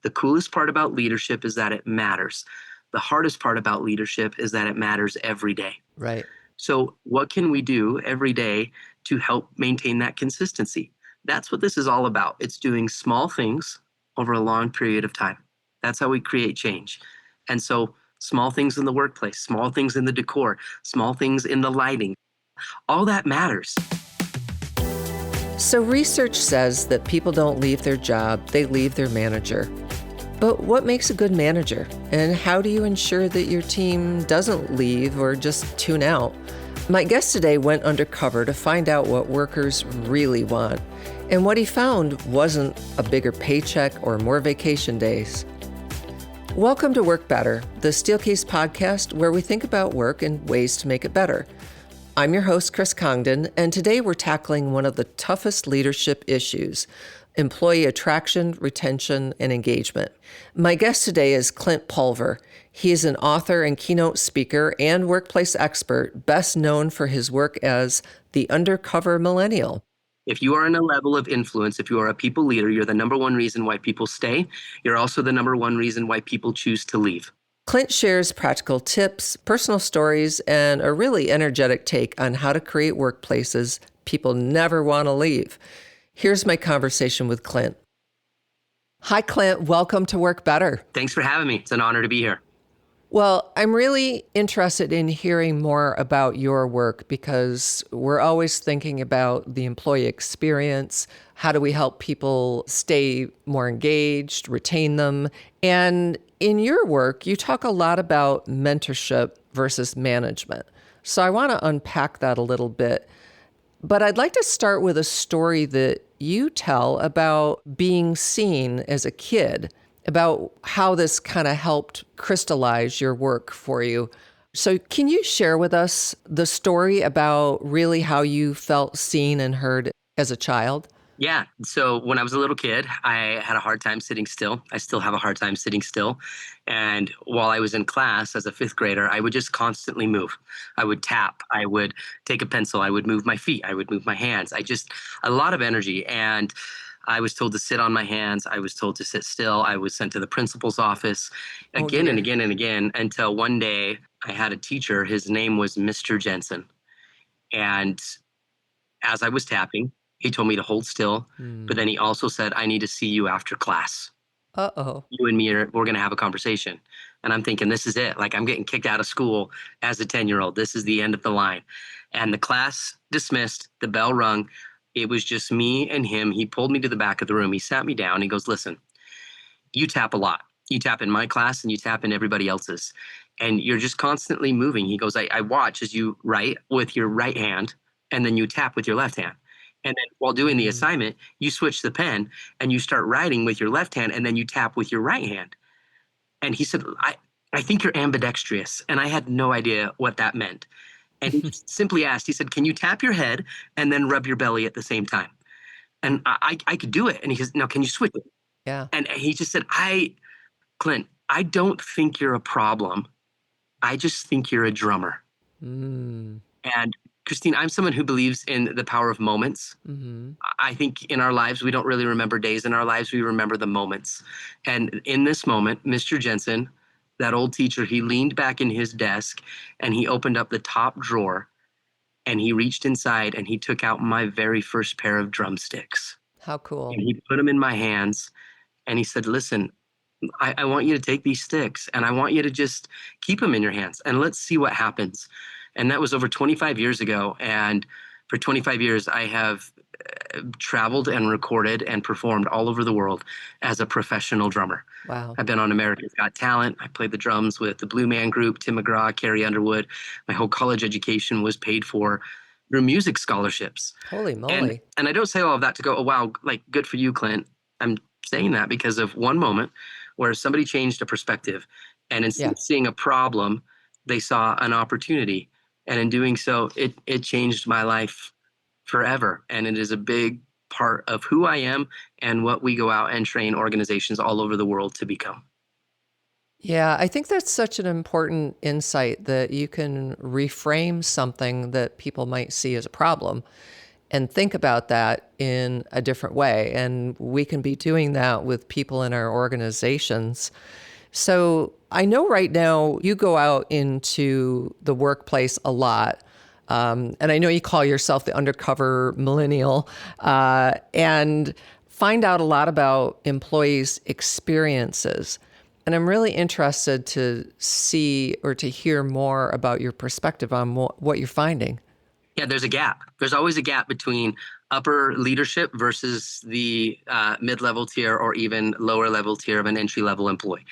The coolest part about leadership is that it matters. The hardest part about leadership is that it matters every day. Right. So what can we do every day to help maintain that consistency? That's what this is all about. It's doing small things over a long period of time. That's how we create change. And so small things in the workplace, small things in the decor, small things in the lighting, all that matters. So research says that people don't leave their job, they leave their manager. But what makes a good manager? And how do you ensure that your team doesn't leave or just tune out? My guest today went undercover to find out what workers really want. And what he found wasn't a bigger paycheck or more vacation days. Welcome to Work Better, the Steelcase podcast where we think about work and ways to make it better. I'm your host, Chris Congdon, and today we're tackling one of the toughest leadership issues, employee attraction, retention, and engagement. My guest today is Clint Pulver. He is an author and keynote speaker and workplace expert, best known for his work as the Undercover Millennial. If you are in a level of influence, if you are a people leader, you're the number one reason why people stay. You're also the number one reason why people choose to leave. Clint shares practical tips, personal stories, and a really energetic take on how to create workplaces people never want to leave. Here's my conversation with Clint. Hi, Clint. Welcome to Work Better. Thanks for having me. It's an honor to be here. Well, I'm really interested in hearing more about your work because we're always thinking about the employee experience. How do we help people stay more engaged, retain them? And in your work, you talk a lot about mentorship versus management. So I want to unpack that a little bit. But I'd like to start with a story that you tell about being seen as a kid, about how this kind of helped crystallize your work for you. So can you share with us the story about really how you felt seen and heard as a child? Yeah. So when I was a little kid, I had a hard time sitting still. I still have a hard time sitting still. And while I was in class as a fifth grader, I would just constantly move. I would tap. I would take a pencil. I would move my feet. I would move my hands. A lot of energy. And I was told to sit on my hands. I was told to sit still. I was sent to the principal's office again and again and again until one day I had a teacher. His name was Mr. Jensen. And as I was tapping, he told me to hold still, but then he also said, I need to see you after class. Uh-oh. You and me, we're going to have a conversation. And I'm thinking, this is it. Like, I'm getting kicked out of school as a 10-year-old. This is the end of the line. And the class dismissed. The bell rung. It was just me and him. He pulled me to the back of the room. He sat me down. He goes, listen, you tap a lot. You tap in my class and you tap in everybody else's. And you're just constantly moving. He goes, I watch as you write with your right hand and then you tap with your left hand. And then while doing the assignment, you switch the pen and you start writing with your left hand and then you tap with your right hand. And he said, I think you're ambidextrous. And I had no idea what that meant. And he just simply asked, he said, can you tap your head and then rub your belly at the same time? And I could do it. And he says, now can you switch it? Yeah. And he just said, Clint, I don't think you're a problem. I just think you're a drummer. And Christine, I'm someone who believes in the power of moments. I think in our lives, we don't really remember days in our lives. We remember the moments. And in this moment, Mr. Jensen, that old teacher, he leaned back in his desk and he opened up the top drawer and he reached inside and he took out my very first pair of drumsticks. How cool. And he put them in my hands and he said, listen, I want you to take these sticks and I want you to just keep them in your hands and let's see what happens. And that was over 25 years ago. And for 25 years, I have traveled and recorded and performed all over the world as a professional drummer. Wow. I've been on America's Got Talent. I played the drums with the Blue Man Group, Tim McGraw, Carrie Underwood. My whole college education was paid for through music scholarships. Holy moly. And I don't say all of that to go, oh, wow, like good for you, Clint. I'm saying that because of one moment where somebody changed a perspective. And instead of seeing a problem, they saw an opportunity. And in doing so, it changed my life forever. And it is a big part of who I am and what we go out and train organizations all over the world to become. Yeah, I think that's such an important insight that you can reframe something that people might see as a problem and think about that in a different way. And we can be doing that with people in our organizations. So I know right now you go out into the workplace a lot. And I know you call yourself the Undercover Millennial, and find out a lot about employees' experiences. And I'm really interested to see or to hear more about your perspective on what you're finding. Yeah, there's a gap. There's always a gap between upper leadership versus the mid-level tier or even lower level tier of an entry-level employee.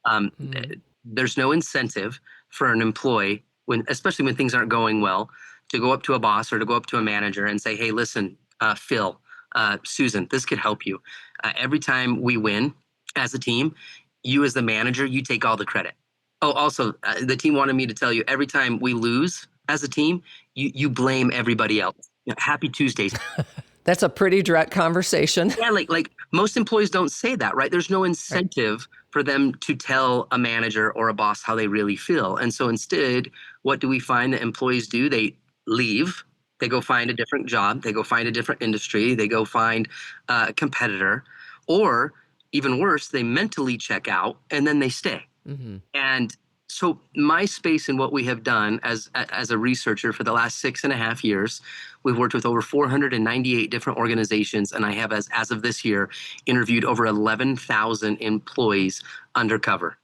Um, Mm. there's no incentive for an employee, especially when things aren't going well, to go up to a boss or to go up to a manager and say, "Hey, listen, Phil, Susan, this could help you." Every time we win as a team, you as the manager, you take all the credit. Oh, also, the team wanted me to tell you every time we lose as a team, you blame everybody else. Happy Tuesdays. That's a pretty direct conversation. Yeah, like most employees don't say that, right? There's no Right. incentive for them to tell a manager or a boss how they really feel. And so instead, what do we find that employees do? They leave, they go find a different job, they go find a different industry, they go find a competitor, or even worse, they mentally check out and then they stay. Hmm. And so my space and what we have done as a researcher for the last 6.5 years, we've worked with over 498 different organizations, and I have as of this year interviewed over 11,000 employees undercover.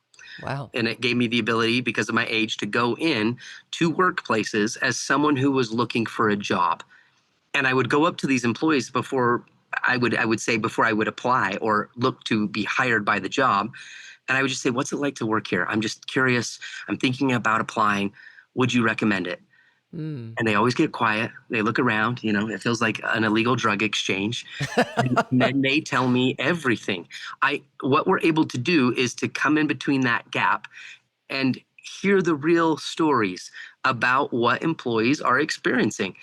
Wow. And it gave me the ability, because of my age, to go in to workplaces as someone who was looking for a job. And I would go up to these employees before I would say before I would apply or look to be hired by the job. And I would just say, "What's it like to work here? I'm just curious. I'm thinking about applying. Would you recommend it?" Mm. And they always get quiet. They look around, it feels like an illegal drug exchange. And then they tell me everything. What we're able to do is to come in between that gap and hear the real stories about what employees are experiencing.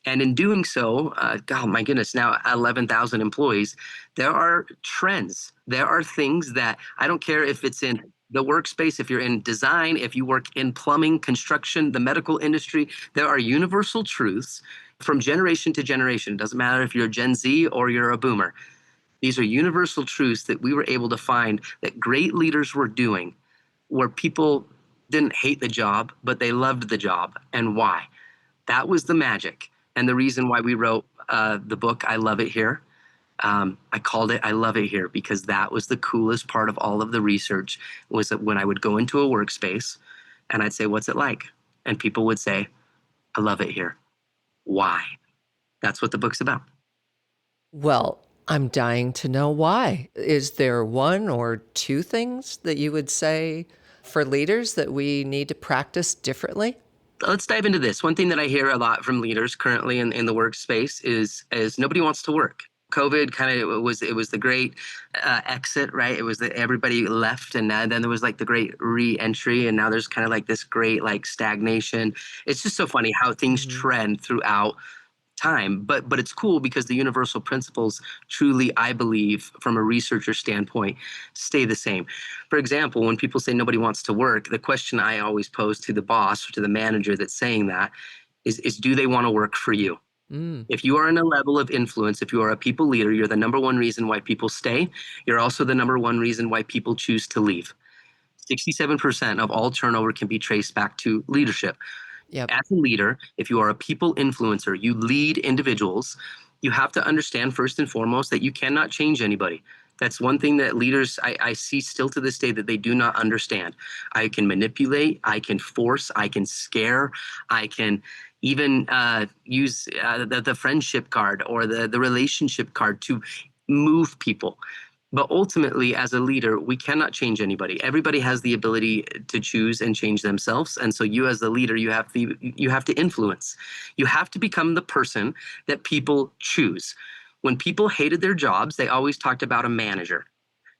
And in doing so, God, my goodness, now 11,000 employees, there are trends. There are things that I don't care if it's in the workspace, if you're in design, if you work in plumbing, construction, the medical industry, there are universal truths from generation to generation. It doesn't matter if you're a Gen Z or you're a boomer. These are universal truths that we were able to find that great leaders were doing, where people didn't hate the job, but they loved the job. And why? That was the magic. And the reason why we wrote the book, I Love It Here. I called it I Love It Here because that was the coolest part of all of the research, was that when I would go into a workspace and I'd say, "What's it like?" And people would say, "I love it here." Why? That's what the book's about. Well, I'm dying to know why. Is there one or two things that you would say for leaders that we need to practice differently? Let's dive into this. One thing that I hear a lot from leaders currently in the workspace is nobody wants to work. COVID kind of was the great exit, right? It was that everybody left, and then there was like the great re-entry, and now there's kind of like this great like stagnation. It's just so funny how things Hmm. trend throughout time, but it's cool because the universal principles truly, I believe, from a researcher standpoint, stay the same. For example, when people say nobody wants to work, the question I always pose to the boss or to the manager that's saying that is do they want to work for you? Mm. If you are in a level of influence, if you are a people leader, you're the number one reason why people stay. You're also the number one reason why people choose to leave. 67% of all turnover can be traced back to leadership. Yep. As a leader, if you are a people influencer, you lead individuals, you have to understand first and foremost that you cannot change anybody. That's one thing that leaders I see still to this day that they do not understand. I can manipulate, I can force, I can scare, I can even use the friendship card or the relationship card to move people. But ultimately, as a leader, we cannot change anybody. Everybody has the ability to choose and change themselves. And so you as the leader, you have to influence. You have to become the person that people choose. When people hated their jobs, they always talked about a manager.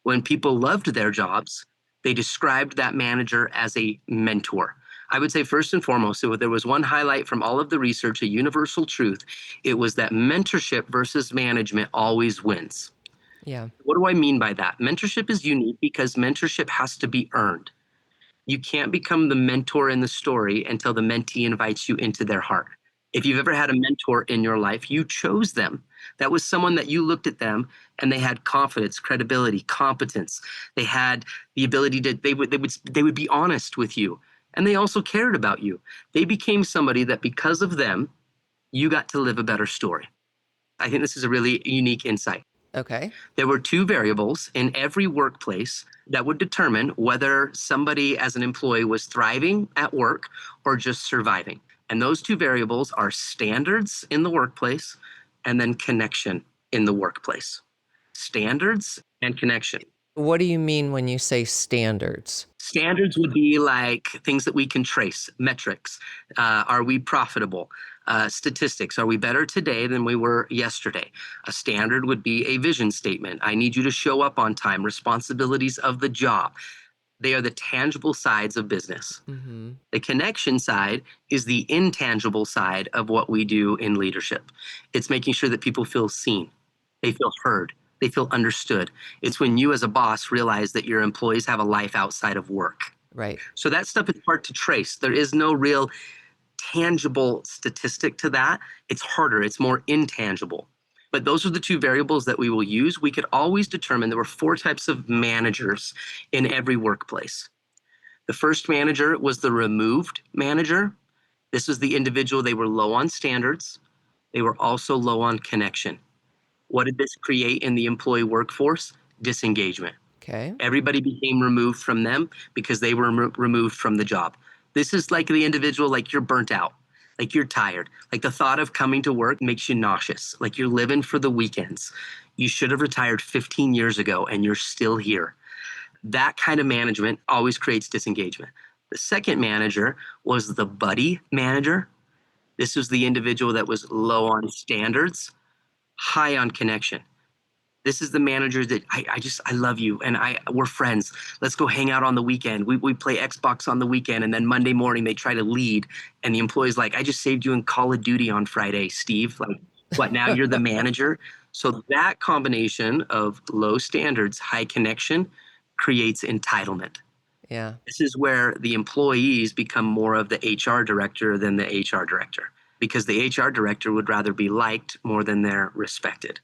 When people loved their jobs, they described that manager as a mentor. I would say first and foremost, so if there was one highlight from all of the research, a universal truth, it was that mentorship versus management always wins. Yeah. What do I mean by that? Mentorship is unique because mentorship has to be earned. You can't become the mentor in the story until the mentee invites you into their heart. If you've ever had a mentor in your life, you chose them. That was someone that you looked at them and they had confidence, credibility, competence. They had the ability to, they would be honest with you. And they also cared about you. They became somebody that because of them, you got to live a better story. I think this is a really unique insight. Okay. There were two variables in every workplace that would determine whether somebody as an employee was thriving at work or just surviving. And those two variables are standards in the workplace and then connection in the workplace. Standards and connection. What do you mean when you say standards? Standards would be like things that we can trace, metrics. Are we profitable? Statistics. Are we better today than we were yesterday? A standard would be a vision statement. I need you to show up on time, responsibilities of the job. They are the tangible sides of business. Mm-hmm. The connection side is the intangible side of what we do in leadership. It's making sure that people feel seen, they feel heard, they feel understood. It's when you as a boss realize that your employees have a life outside of work. Right. So that stuff is hard to trace. There is no real tangible statistic to that. It's harder, it's more intangible. But those are the two variables that we will use. We could always determine there were four types of managers in every workplace. The first manager was the removed manager. This was the individual, they were low on standards. They were also low on connection. What did this create in the employee workforce? Disengagement. Okay. Everybody became removed from them because they were removed from the job. This is like the individual, like you're burnt out, like you're tired, like the thought of coming to work makes you nauseous, like you're living for the weekends. You should have retired 15 years ago and you're still here. That kind of management always creates disengagement. The second manager was the buddy manager. This was the individual that was low on standards, high on connection. This is the manager that I love you and we're friends. Let's go hang out on the weekend. We play Xbox on the weekend, and then Monday morning they try to lead and the employee's like, I just saved you in Call of Duty on Friday, Steve. Like, what, now you're the manager? So that combination of low standards, high connection creates entitlement. Yeah. This is where the employees become more of the HR director than the HR director, because the HR director would rather be liked more than they're respected.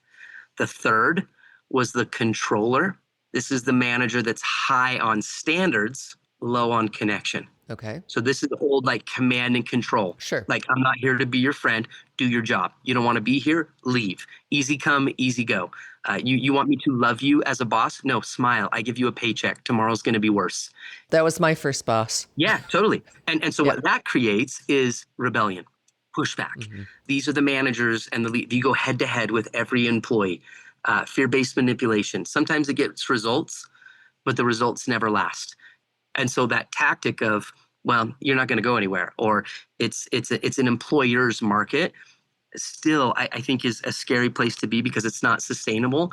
The third was the controller. This is the manager that's high on standards, low on connection. Okay. So this is the old like command and control. Sure. Like, I'm not here to be your friend. Do your job. You don't want to be here? Leave. Easy come, easy go. You want me to love you as a boss? No, smile. I give you a paycheck. Tomorrow's going to be worse. That was my first boss. Yeah, totally. And so what that creates is rebellion, pushback. Mm-hmm. These are the managers and the lead. You go head to head with every employee. Fear-based manipulation. Sometimes it gets results, but the results never last. And so that tactic of, well, you're not going to go anywhere, or it's an employer's market, still I think is a scary place to be because it's not sustainable.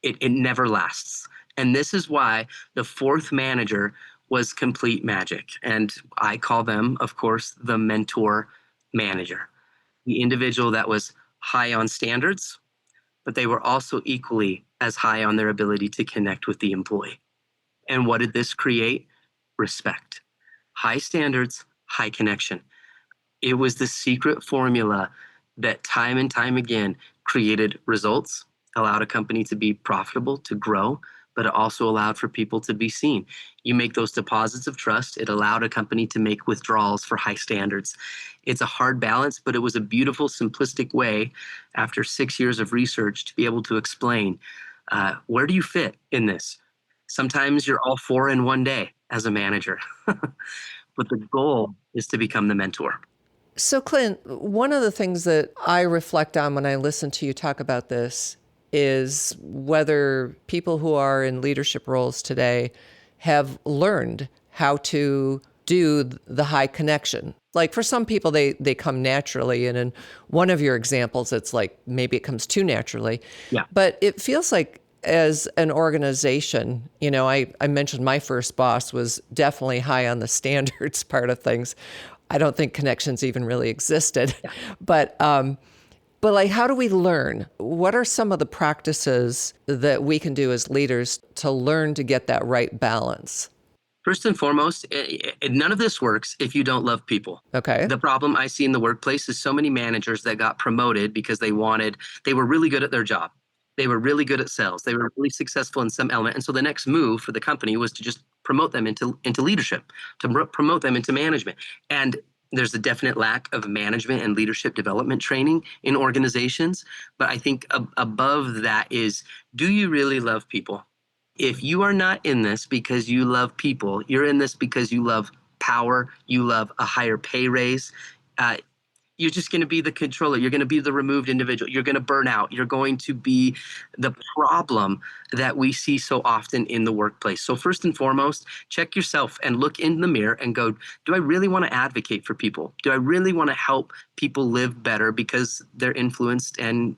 It never lasts. And this is why the fourth manager was complete magic. And I call them, of course, the mentor manager, the individual that was high on standards, but they were also equally as high on their ability to connect with the employee. And what did this create? Respect. High standards, high connection. It was the secret formula that time and time again created results, allowed a company to be profitable, to grow, but it also allowed for people to be seen. You make those deposits of trust. It allowed a company to make withdrawals for high standards. It's a hard balance, but it was a beautiful, simplistic way after 6 years of research to be able to explain where do you fit in this? Sometimes you're all four in one day as a manager, but the goal is to become the mentor. So, Clint, one of the things that I reflect on when I listen to you talk about this is whether people who are in leadership roles today have learned how to do the high connection. Like for some people, they come naturally. And in one of your examples, it's like maybe it comes too naturally. Yeah. But it feels like as an organization, you know, I mentioned my first boss was definitely high on the standards part of things. I don't think connections even really existed. Yeah. But like, how do we learn? What are some of the practices that we can do as leaders to learn to get that right balance? First and foremost, none of this works if you don't love people. Okay. The problem I see in the workplace is so many managers that got promoted because they were really good at their job. They were really good at sales. They were really successful in some element. And so the next move for the company was to just promote them into leadership, to promote them into management. And there's a definite lack of management and leadership development training in organizations. But I think above that is, do you really love people? If you are not in this because you love people, you're in this because you love power, you love a higher pay raise. Uh, you're just going to be the controller. You're going to be the removed individual. You're going to burn out. You're going to be the problem that we see so often in the workplace. So first and foremost, check yourself and look in the mirror and go, do I really want to advocate for people? Do I really want to help people live better because they're influenced and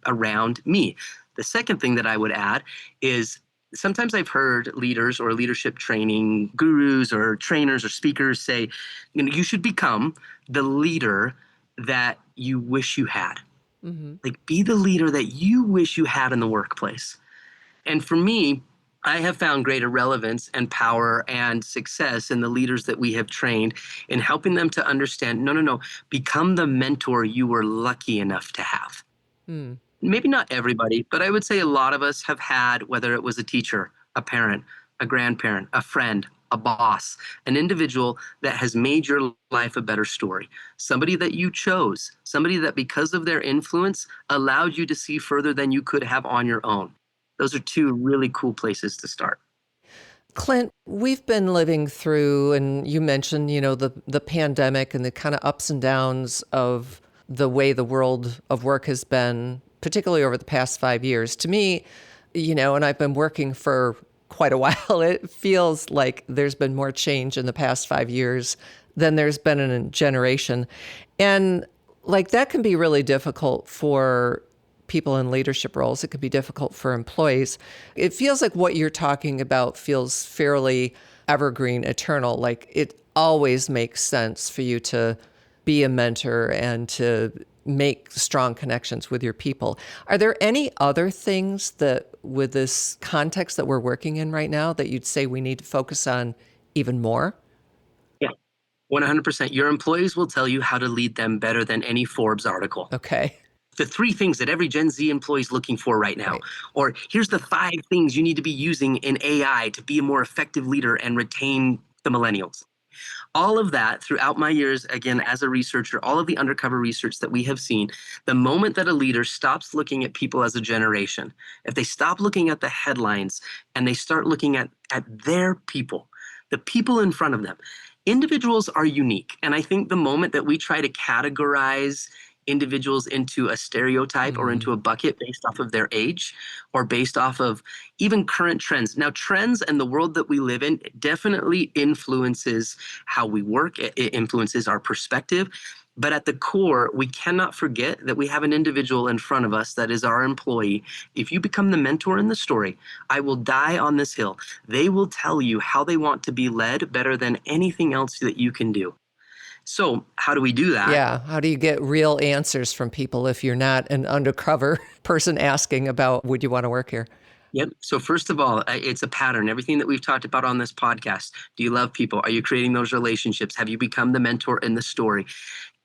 around me? The second thing that I would add is, sometimes I've heard leaders or leadership training gurus or trainers or speakers say, you should become the leader that you wish you had. Mm-hmm. Like, be the leader that you wish you had in the workplace. And for me, I have found greater relevance and power and success in the leaders that we have trained in helping them to understand, no, become the mentor you were lucky enough to have. Mm. Maybe not everybody, but I would say a lot of us have had, whether it was a teacher, a parent, a grandparent, a friend, a boss, an individual that has made your life a better story, somebody that you chose, somebody that because of their influence allowed you to see further than you could have on your own. Those are two really cool places to start. Clint, we've been living through, and you mentioned, the pandemic and the kind of ups and downs of the way the world of work has been, particularly over the past 5 years. To me, and I've been working for quite a while, it feels like there's been more change in the past 5 years than there's been in a generation. And like that can be really difficult for people in leadership roles. It could be difficult for employees. It feels like what you're talking about feels fairly evergreen, eternal. Like it always makes sense for you to be a mentor and to make strong connections with your people. Are there any other things that with this context that we're working in right now that you'd say we need to focus on even more? Yeah, 100%. Your employees will tell you how to lead them better than any Forbes article. Okay. The 3 things that every Gen Z employee is looking for right now. Right. Or here's the 5 things you need to be using in AI to be a more effective leader and retain the millennials. All of that throughout my years, again, as a researcher, all of the undercover research that we have seen, the moment that a leader stops looking at people as a generation, if they stop looking at the headlines and they start looking at their people, the people in front of them, individuals are unique. And I think the moment that we try to categorize individuals into a stereotype or into a bucket based off of their age or based off of even current trends. Now, trends and the world that we live in definitely influences how we work. It influences our perspective. But at the core, we cannot forget that we have an individual in front of us that is our employee. If you become the mentor in the story, I will die on this hill. They will tell you how they want to be led better than anything else that you can do. So how do we do that? Yeah. How do you get real answers from people if you're not an undercover person asking about, would you want to work here? Yep. So first of all, it's a pattern. Everything that we've talked about on this podcast. Do you love people? Are you creating those relationships? Have you become the mentor in the story?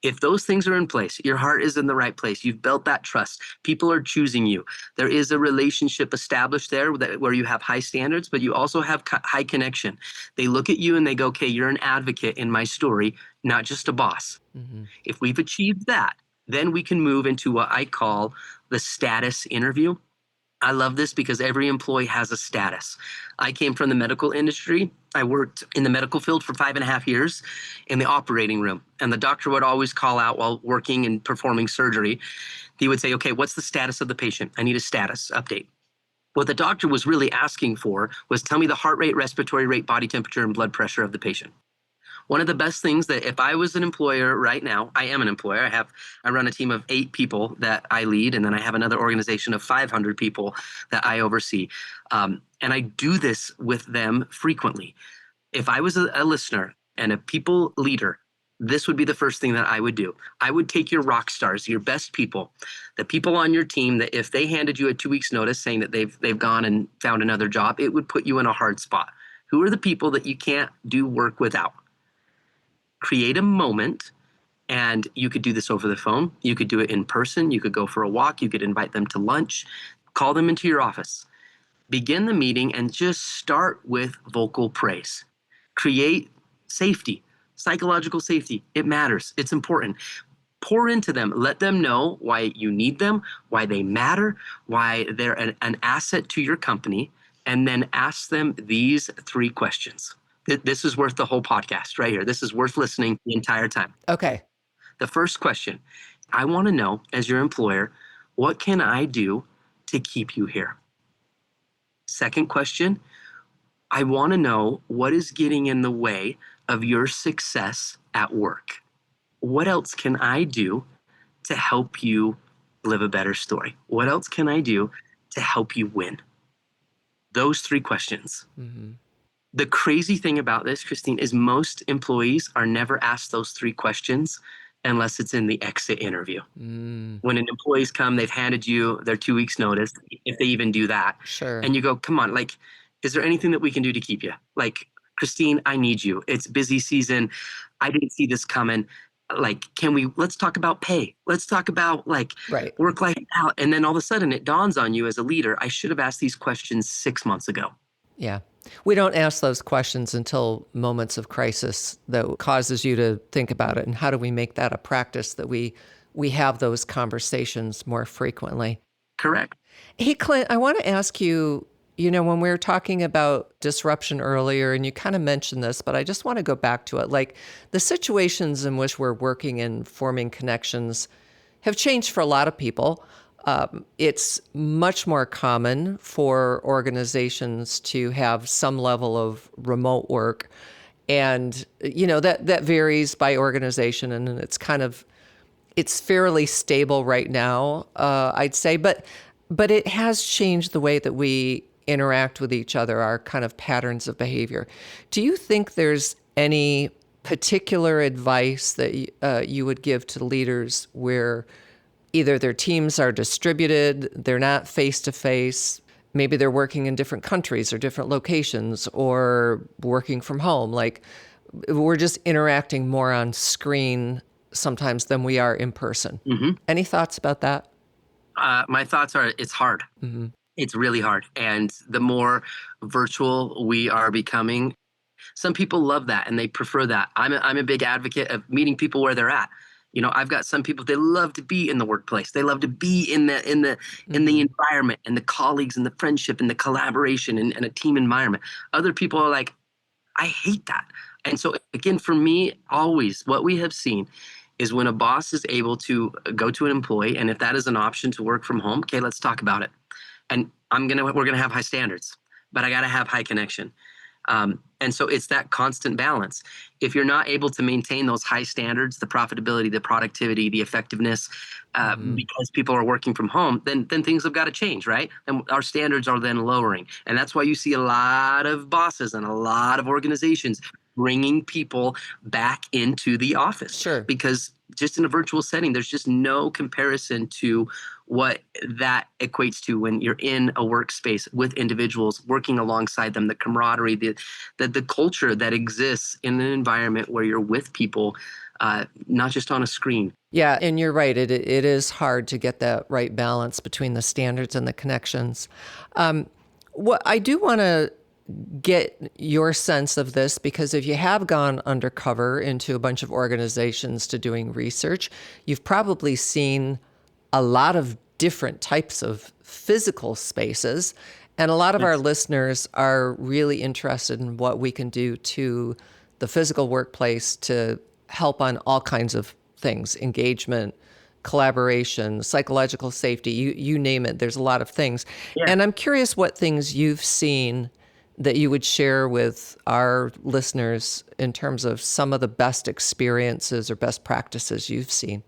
If those things are in place, your heart is in the right place, you've built that trust, people are choosing you, there is a relationship established there where you have high standards, but you also have high connection. They look at you and they go, okay, you're an advocate in my story, not just a boss. Mm-hmm. If we've achieved that, then we can move into what I call the status interview. I love this because every employee has a status. I came from the medical industry. I worked in the medical field for 5.5 years in the operating room. And the doctor would always call out while working and performing surgery. He would say, okay, what's the status of the patient? I need a status update. What the doctor was really asking for was tell me the heart rate, respiratory rate, body temperature, and blood pressure of the patient. One of the best things that if I was an employer right now, I am an employer. I run a team of 8 people that I lead, and then I have another organization of 500 people that I oversee. And I do this with them frequently. If I was a listener and a people leader, this would be the first thing that I would do. I would take your rock stars, your best people, the people on your team that if they handed you a 2 weeks notice saying that they've gone and found another job, it would put you in a hard spot. Who are the people that you can't do work without? Create a moment, and you could do this over the phone. You could do it in person. You could go for a walk. You could invite them to lunch. Call them into your office. Begin the meeting and just start with vocal praise. Create safety, psychological safety. It matters. It's important. Pour into them. Let them know why you need them, why they matter, why they're an asset to your company, and then ask them these 3 questions. This is worth the whole podcast right here. This is worth listening the entire time. Okay. The first question, I want to know, as your employer, what can I do to keep you here? Second question, I want to know what is getting in the way of your success at work. What else can I do to help you live a better story? What else can I do to help you win? Those 3 questions. Mm-hmm. The crazy thing about this, Christine, is most employees are never asked those 3 questions unless it's in the exit interview. When an employees come, they've handed you their 2 weeks notice, if they even do that. Sure. And you go, come on, like, is there anything that we can do to keep you? Like, Christine, I need you. It's busy season. I didn't see this coming. Like, let's talk about pay. Let's talk about Right. work-life balance. And then all of a sudden it dawns on you as a leader, I should have asked these questions 6 months ago. Yeah. We don't ask those questions until moments of crisis that causes you to think about it. And how do we make that a practice that we have those conversations more frequently? Correct. Hey, Clint, I want to ask you, when we were talking about disruption earlier, and you kind of mentioned this, but I just want to go back to it. Like, the situations in which we're working and forming connections have changed for a lot of people. It's much more common for organizations to have some level of remote work. And, that varies by organization, and it's fairly stable right now, I'd say. But it has changed the way that we interact with each other, our kind of patterns of behavior. Do you think there's any particular advice that you would give to leaders where either their teams are distributed, they're not face-to-face, maybe they're working in different countries or different locations, or working from home? Like, we're just interacting more on screen sometimes than we are in person. Mm-hmm. Any thoughts about that? My thoughts are, it's hard. Mm-hmm. It's really hard. And the more virtual we are becoming, some people love that and they prefer that. I'm a big advocate of meeting people where they're at. I've got some people, they love to be in the workplace. They love to be in the environment and the colleagues and the friendship and the collaboration and a team environment. Other people are like, I hate that. And so again, for me, always what we have seen is when a boss is able to go to an employee, and if that is an option to work from home, okay, let's talk about it. And we're gonna have high standards, but I gotta have high connection. And so it's that constant balance. If you're not able to maintain those high standards, the profitability, the productivity, the effectiveness, because people are working from home, then things have got to change, right? And our standards are then lowering. And that's why you see a lot of bosses and a lot of organizations bringing people back into the office. Sure. Because just in a virtual setting, there's just no comparison to what that equates to when you're in a workspace with individuals, working alongside them, the camaraderie, the culture that exists in an environment where you're with people, not just on a screen. Yeah, and you're right. It is hard to get that right balance between the standards and the connections. What I do want to get your sense of this, because if you have gone undercover into a bunch of organizations to doing research, you've probably seen a lot of different types of physical spaces. And a lot of our listeners are really interested in what we can do to the physical workplace to help on all kinds of things: engagement, collaboration, psychological safety, you name it. There's a lot of things. Yeah. And I'm curious what things you've seen that you would share with our listeners in terms of some of the best experiences or best practices you've seen.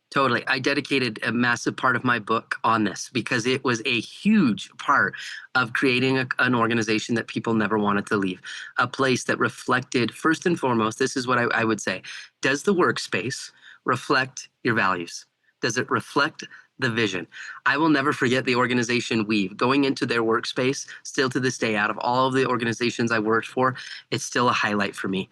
Totally. I dedicated a massive part of my book on this because it was a huge part of creating an organization that people never wanted to leave. A place that reflected, first and foremost, this is what I would say: does the workspace reflect your values? Does it reflect the vision. I will never forget the organization Weave going into their workspace. Still to this day, out of all of the organizations I worked for, it's still a highlight for me.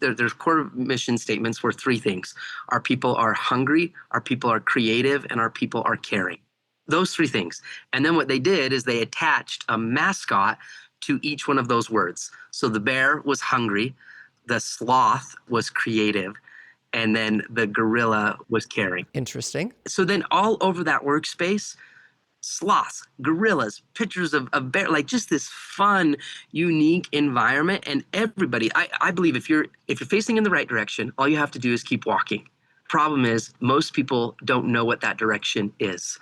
Their core mission statements were three things. Our people are hungry, our people are creative, and our people are caring. Those three things. And then what they did is they attached a mascot to each one of those words. So the bear was hungry, the sloth was creative, and then the gorilla was caring. Interesting. So then all over that workspace, sloths, gorillas, pictures of bear, like just this fun, unique environment. And everybody, I believe if you're facing in the right direction, all you have to do is keep walking. Problem is, most people don't know what that direction is.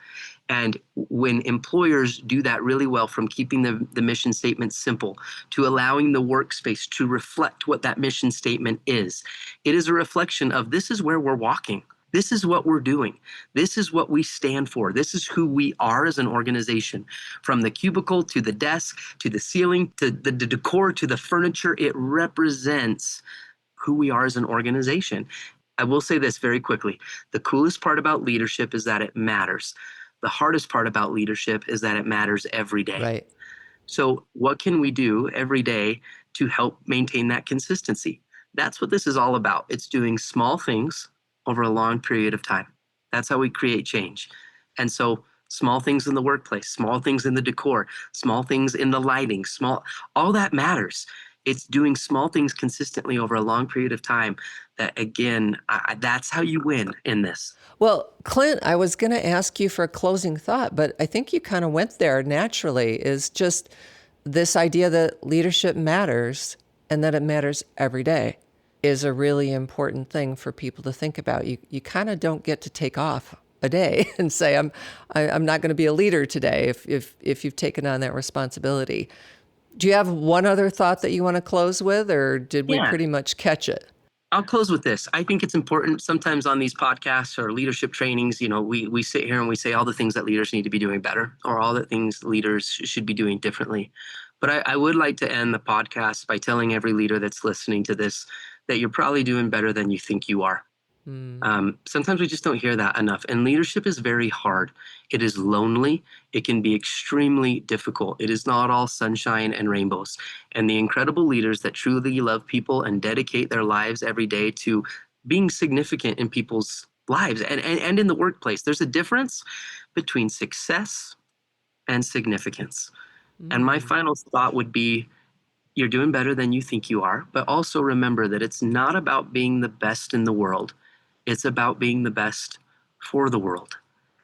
And when employers do that really well, from keeping the mission statement simple to allowing the workspace to reflect what that mission statement is, it is a reflection of this is where we're walking. This is what we're doing. This is what we stand for. This is who we are as an organization. From the cubicle to the desk, to the ceiling, to the decor, to the furniture, it represents who we are as an organization. I will say this very quickly. The coolest part about leadership is that it matters. The hardest part about leadership is that it matters every day. Right. So what can we do every day to help maintain that consistency? That's what this is all about. It's doing small things over a long period of time. That's how we create change. And so small things in the workplace, small things in the decor, small things in the lighting, all that matters. It's doing small things consistently over a long period of time that, again, that's how you win in this. Well, Clint, I was going to ask you for a closing thought, but I think you kind of went there naturally, is just this idea that leadership matters and that it matters every day is a really important thing for people to think about. You kind of don't get to take off a day and say, I'm not going to be a leader today if you've taken on that responsibility. Do you have one other thought that you want to close with, or did we pretty much catch it? I'll close with this. I think it's important sometimes on these podcasts or leadership trainings, we sit here and we say all the things that leaders need to be doing better, or all the things leaders should be doing differently. But I would like to end the podcast by telling every leader that's listening to this that you're probably doing better than you think you are. Sometimes we just don't hear that enough. And leadership is very hard. It is lonely. It can be extremely difficult. It is not all sunshine and rainbows. And the incredible leaders that truly love people and dedicate their lives every day to being significant in people's lives and in the workplace. There's a difference between success and significance. And my final thought would be, you're doing better than you think you are, but also remember that it's not about being the best in the world. It's about being the best for the world.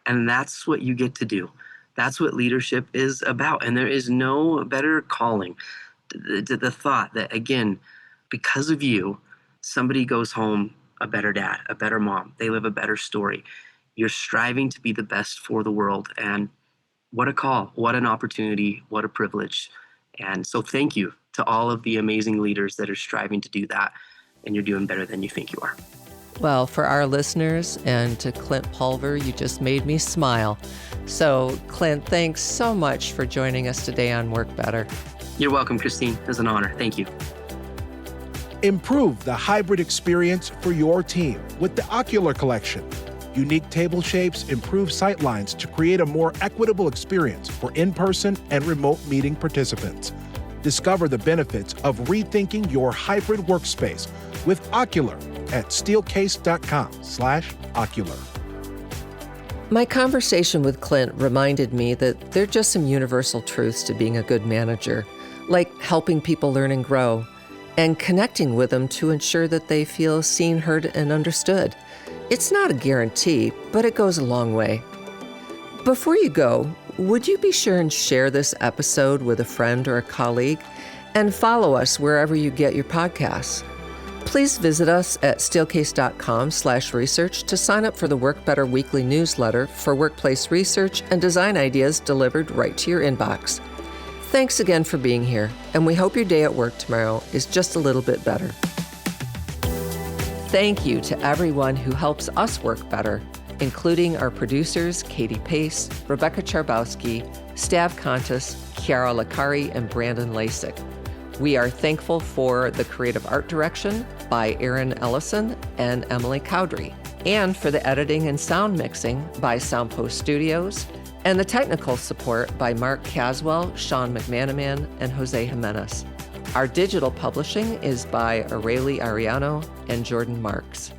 And that's what you get to do. That's what leadership is about. And there is no better calling. The thought that, again, because of you, somebody goes home a better dad, a better mom. They live a better story. You're striving to be the best for the world. And what a call, what an opportunity, what a privilege. And so thank you to all of the amazing leaders that are striving to do that. And you're doing better than you think you are. Well, for our listeners and to Clint Pulver, you just made me smile. So, Clint, thanks so much for joining us today on Work Better. You're welcome, Christine. It was an honor. Thank you. Improve the hybrid experience for your team with the Ocular Collection. Unique table shapes improve sightlines to create a more equitable experience for in-person and remote meeting participants. Discover the benefits of rethinking your hybrid workspace with Ocular at steelcase.com/ocular. My conversation with Clint reminded me that there are just some universal truths to being a good manager, like helping people learn and grow, and connecting with them to ensure that they feel seen, heard, and understood. It's not a guarantee, but it goes a long way. Before you go, would you be sure and share this episode with a friend or a colleague, and follow us wherever you get your podcasts? Please visit us at steelcase.com/research to sign up for the Work Better weekly newsletter for workplace research and design ideas delivered right to your inbox. Thanks again for being here, and we hope your day at work tomorrow is just a little bit better. Thank you to everyone who helps us work better, including our producers, Katie Pace, Rebecca Charbowski, Stav Kontas, Chiara Licari, and Brandon Lasik. We are thankful for the creative art direction by Aaron Ellison and Emily Cowdery. and for the editing and sound mixing by Soundpost Studios, and the technical support by Mark Caswell, Sean McManaman, and Jose Jimenez. Our digital publishing is by Areli Ariano and Jordan Marks.